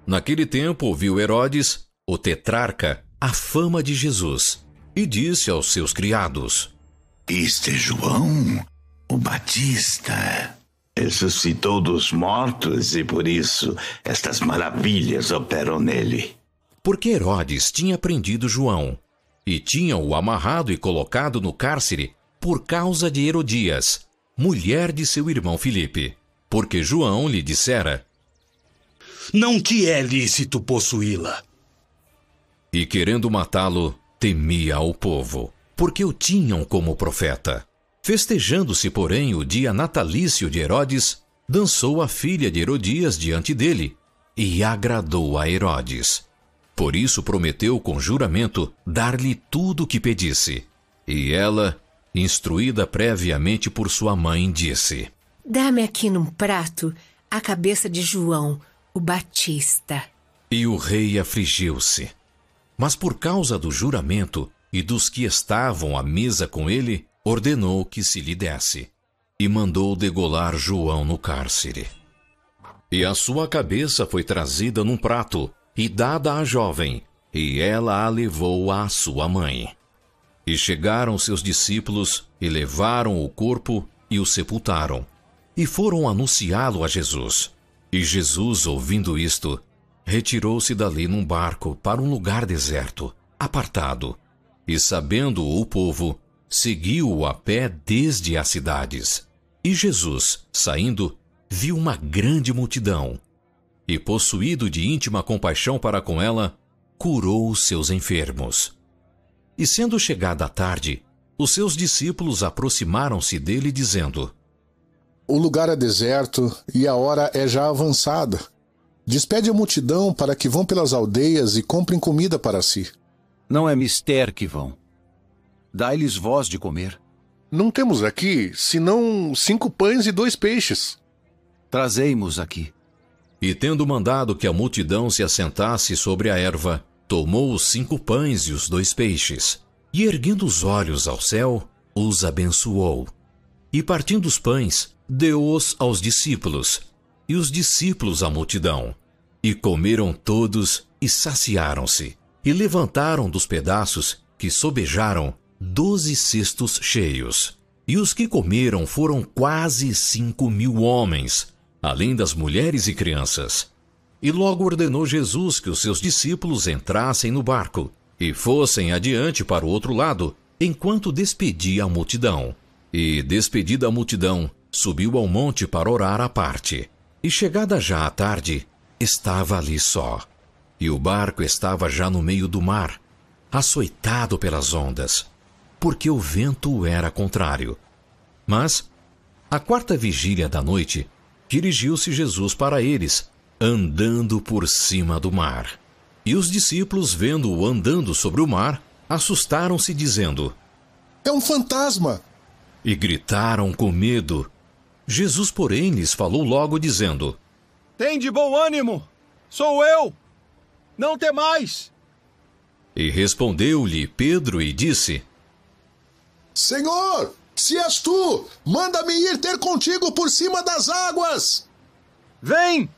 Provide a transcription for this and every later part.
Naquele tempo ouviu Herodes, o tetrarca, a fama de Jesus, e disse aos seus criados: Este é João, o Batista. Ressuscitou dos mortos e por isso estas maravilhas operam nele. Porque Herodes tinha prendido João, e tinha-o amarrado e colocado no cárcere por causa de Herodias, mulher de seu irmão Filipe, porque João lhe dissera: Não te é lícito possuí-la. E querendo matá-lo, temia ao povo, porque o tinham como profeta. Festejando-se, porém, o dia natalício de Herodes, dançou a filha de Herodias diante dele, e agradou a Herodes. Por isso prometeu com juramento dar-lhe tudo o que pedisse. E ela, instruída previamente por sua mãe, disse: Dá-me aqui num prato a cabeça de João, o Batista. E o rei afligiu-se. Mas por causa do juramento e dos que estavam à mesa com ele, ordenou que se lhe desse, e mandou degolar João no cárcere. E a sua cabeça foi trazida num prato e dada à jovem, e ela a levou à sua mãe. E chegaram seus discípulos e levaram o corpo e o sepultaram, e foram anunciá-lo a Jesus. E Jesus, ouvindo isto, retirou-se dali num barco para um lugar deserto, apartado, e sabendo o povo, seguiu-o a pé desde as cidades. E Jesus, saindo, viu uma grande multidão, e possuído de íntima compaixão para com ela, curou os seus enfermos. E sendo chegada a tarde, os seus discípulos aproximaram-se dele, dizendo: O lugar é deserto e a hora é já avançada. Despede a multidão para que vão pelas aldeias e comprem comida para si. Não é mister que vão. Dai-lhes vós de comer. Não temos aqui, senão 5 pães e 2 peixes. Trazei-mos aqui. E tendo mandado que a multidão se assentasse sobre a erva, tomou os 5 pães e os 2 peixes, e erguendo os olhos ao céu, os abençoou. E partindo os pães, deu-os aos discípulos, e os discípulos à multidão. E comeram todos e saciaram-se, e levantaram dos pedaços que sobejaram 12 cestos cheios. E os que comeram foram quase 5.000 homens, além das mulheres e crianças. E logo ordenou Jesus que os seus discípulos entrassem no barco e fossem adiante para o outro lado, enquanto despedia a multidão. E, despedida a multidão, subiu ao monte para orar à parte. E chegada já a tarde, estava ali só. E o barco estava já no meio do mar, açoitado pelas ondas, porque o vento era contrário. Mas, à 4ª vigília da noite, dirigiu-se Jesus para eles, andando por cima do mar. E os discípulos, vendo-o andando sobre o mar, assustaram-se, dizendo: É um fantasma! E gritaram com medo. Jesus, porém, lhes falou logo, dizendo: Tende bom ânimo! Sou eu! Não temais! E respondeu-lhe Pedro e disse: Senhor, se és tu, manda-me ir ter contigo por cima das águas. Vem!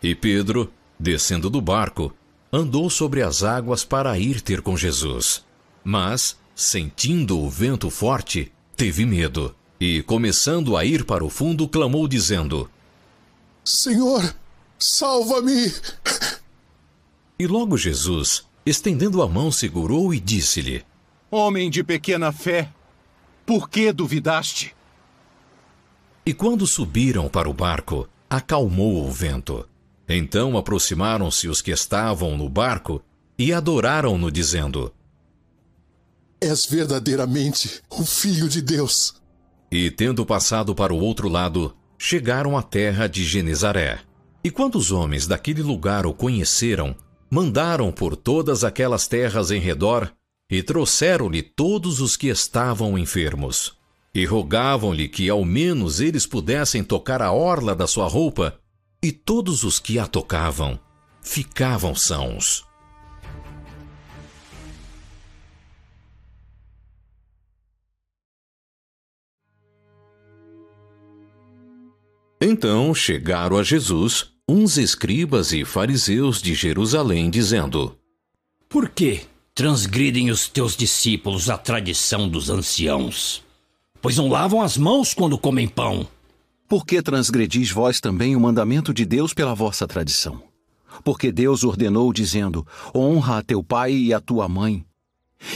E Pedro, descendo do barco, andou sobre as águas para ir ter com Jesus. Mas, sentindo o vento forte, teve medo, e, começando a ir para o fundo, clamou, dizendo: Senhor, salva-me! E logo Jesus, estendendo a mão, segurou e disse-lhe: Homem de pequena fé, por que duvidaste? E quando subiram para o barco, acalmou o vento. Então aproximaram-se os que estavam no barco e adoraram-no, dizendo: És verdadeiramente o Filho de Deus. E, tendo passado para o outro lado, chegaram à terra de Genezaré. E quando os homens daquele lugar o conheceram, mandaram por todas aquelas terras em redor e trouxeram-lhe todos os que estavam enfermos. E rogavam-lhe que ao menos eles pudessem tocar a orla da sua roupa, e todos os que a tocavam ficavam sãos. Então chegaram a Jesus uns escribas e fariseus de Jerusalém, dizendo: Por que transgridem os teus discípulos a tradição dos anciãos? Pois não lavam as mãos quando comem pão. Por que transgredis vós também o mandamento de Deus pela vossa tradição? Porque Deus ordenou, dizendo: honra a teu pai e a tua mãe.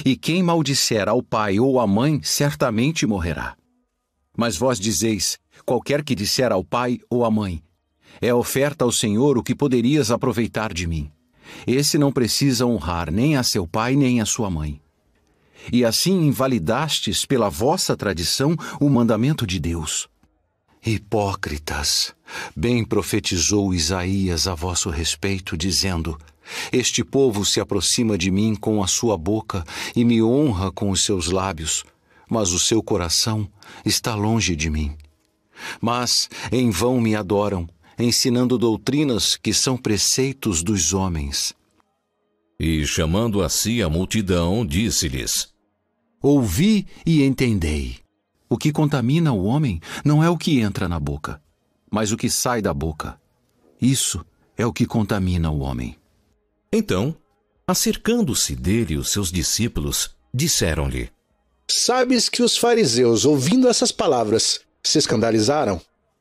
E quem maldisser ao pai ou à mãe, certamente morrerá. Mas vós dizeis: qualquer que disser ao pai ou à mãe, é oferta ao Senhor o que poderias aproveitar de mim. Esse não precisa honrar nem a seu pai nem a sua mãe. E assim invalidastes pela vossa tradição o mandamento de Deus. Hipócritas, bem profetizou Isaías a vosso respeito, dizendo: este povo se aproxima de mim com a sua boca e me honra com os seus lábios, mas o seu coração está longe de mim. Mas em vão me adoram, ensinando doutrinas que são preceitos dos homens. E chamando a si a multidão, disse-lhes: ouvi e entendei. O que contamina o homem não é o que entra na boca, mas o que sai da boca. Isso é o que contamina o homem. Então, acercando-se dele os seus discípulos, disseram-lhe: Sabes que os fariseus, ouvindo essas palavras, se escandalizaram?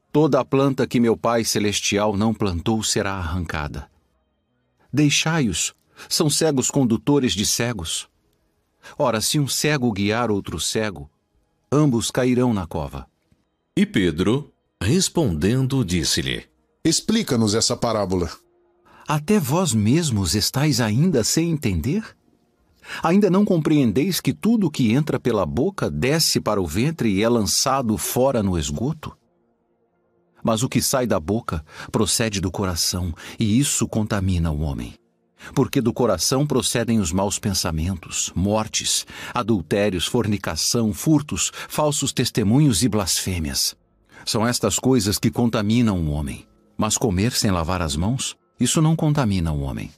Toda a planta que meu Pai Celestial não plantou será arrancada. Deixai-os, são cegos condutores de cegos. Ora, se um cego guiar outro cego, ambos cairão na cova. E Pedro, respondendo, disse-lhe: Explica-nos essa parábola. Até vós mesmos estáis ainda sem entender? Ainda não compreendeis que tudo que entra pela boca desce para o ventre e é lançado fora no esgoto? Mas o que sai da boca procede do coração, e isso contamina o homem. Porque do coração procedem os maus pensamentos, mortes, adultérios, fornicação, furtos, falsos testemunhos e blasfêmias. São estas coisas que contaminam o homem. Mas comer sem lavar as mãos, isso não contamina o homem.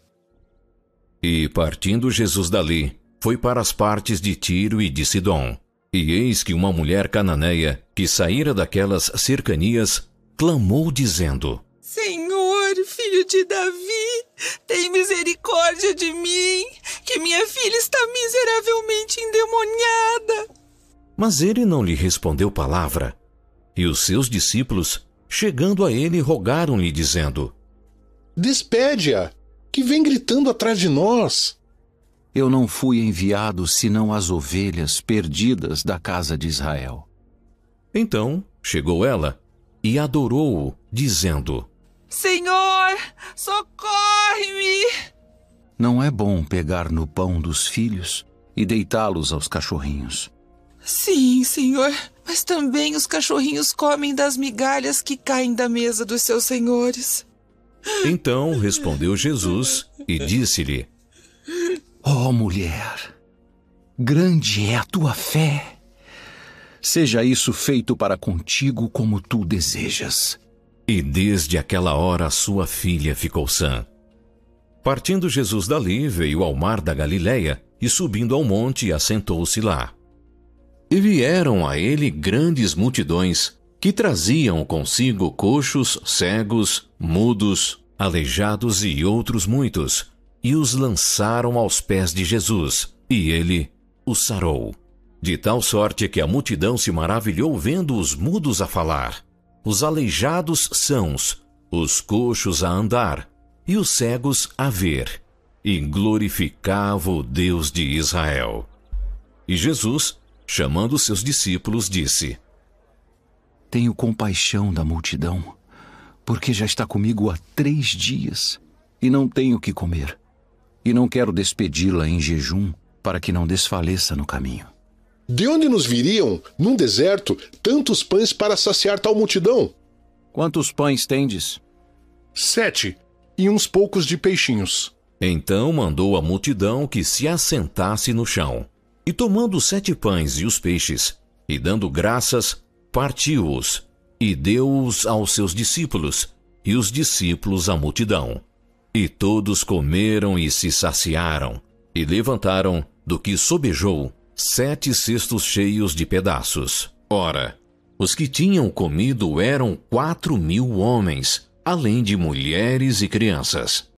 E partindo Jesus dali, foi para as partes de Tiro e de Sidom. E eis que uma mulher cananeia, que saíra daquelas cercanias, clamou dizendo: Senhor, filho de Davi, tem misericórdia de mim, que minha filha está miseravelmente endemoniada. Mas ele não lhe respondeu palavra. E os seus discípulos, chegando a ele, rogaram-lhe, dizendo: Despede-a, que vem gritando atrás de nós. Eu não fui enviado senão as ovelhas perdidas da casa de Israel. Então chegou ela e adorou-o, dizendo: Senhor, socorre-me! Não é bom pegar no pão dos filhos e deitá-los aos cachorrinhos. Sim, Senhor, mas também os cachorrinhos comem das migalhas que caem da mesa dos seus senhores. Então respondeu Jesus e disse-lhe: Ó mulher, grande é a tua fé. Seja isso feito para contigo como tu desejas. E desde aquela hora sua filha ficou sã. Partindo Jesus dali, veio ao mar da Galileia e subindo ao monte, assentou-se lá. E vieram a ele grandes multidões, que traziam consigo coxos, cegos, mudos, aleijados e outros muitos, e os lançaram aos pés de Jesus, e ele os sarou. De tal sorte que a multidão se maravilhou vendo os mudos a falar, os aleijados sãos, os coxos a andar, e os cegos a ver, e glorificava o Deus de Israel. E Jesus, chamando seus discípulos, disse: Tenho compaixão da multidão, porque já está comigo há 3 dias, e não tenho o que comer. E não quero despedi-la em jejum, para que não desfaleça no caminho. De onde nos viriam, num deserto, tantos pães para saciar tal multidão? Quantos pães tendes? 7, e uns poucos de peixinhos. Então mandou a multidão que se assentasse no chão. E tomando os 7 pães e os peixes, e dando graças, partiu-os, e deu-os aos seus discípulos, e os discípulos à multidão. E todos comeram e se saciaram, e levantaram, do que sobejou, 7 cestos cheios de pedaços. Ora, os que tinham comido eram 4.000 homens, além de mulheres e crianças.